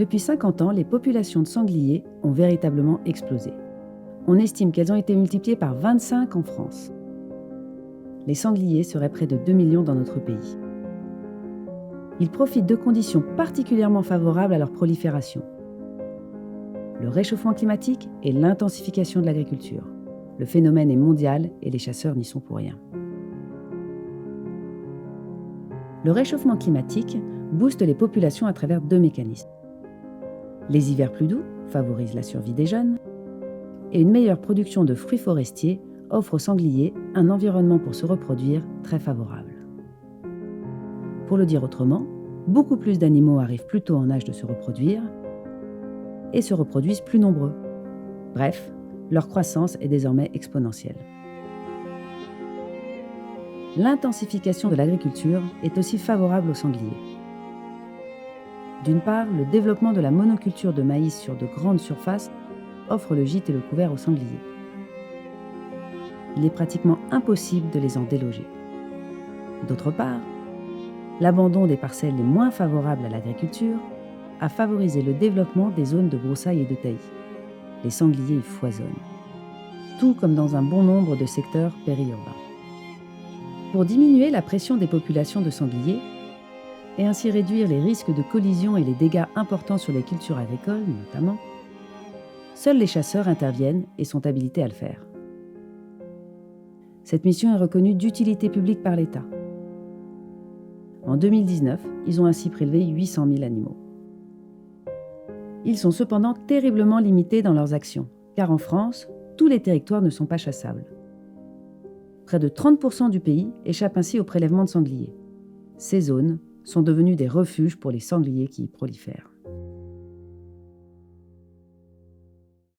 Depuis 50 ans, les populations de sangliers ont véritablement explosé. On estime qu'elles ont été multipliées par 25 en France. Les sangliers seraient près de 2 millions dans notre pays. Ils profitent de conditions particulièrement favorables à leur prolifération. Le réchauffement climatique et l'intensification de l'agriculture. Le phénomène est mondial et les chasseurs n'y sont pour rien. Le réchauffement climatique booste les populations à travers 2 mécanismes. Les hivers plus doux favorisent la survie des jeunes et une meilleure production de fruits forestiers offre aux sangliers un environnement pour se reproduire très favorable. Pour le dire autrement, beaucoup plus d'animaux arrivent plus tôt en âge de se reproduire et se reproduisent plus nombreux. Bref, leur croissance est désormais exponentielle. L'intensification de l'agriculture est aussi favorable aux sangliers. D'une part, le développement de la monoculture de maïs sur de grandes surfaces offre le gîte et le couvert aux sangliers. Il est pratiquement impossible de les en déloger. D'autre part, l'abandon des parcelles les moins favorables à l'agriculture a favorisé le développement des zones de broussailles et de taillis. Les sangliers y foisonnent, tout comme dans un bon nombre de secteurs périurbains. Pour diminuer la pression des populations de sangliers, et ainsi réduire les risques de collision et les dégâts importants sur les cultures agricoles notamment, seuls les chasseurs interviennent et sont habilités à le faire. Cette mission est reconnue d'utilité publique par l'État. En 2019, ils ont ainsi prélevé 800 000 animaux. Ils sont cependant terriblement limités dans leurs actions, car en France, tous les territoires ne sont pas chassables. Près de 30% du pays échappent ainsi au prélèvement de sangliers. Ces zones sont devenues des refuges pour les sangliers qui y prolifèrent.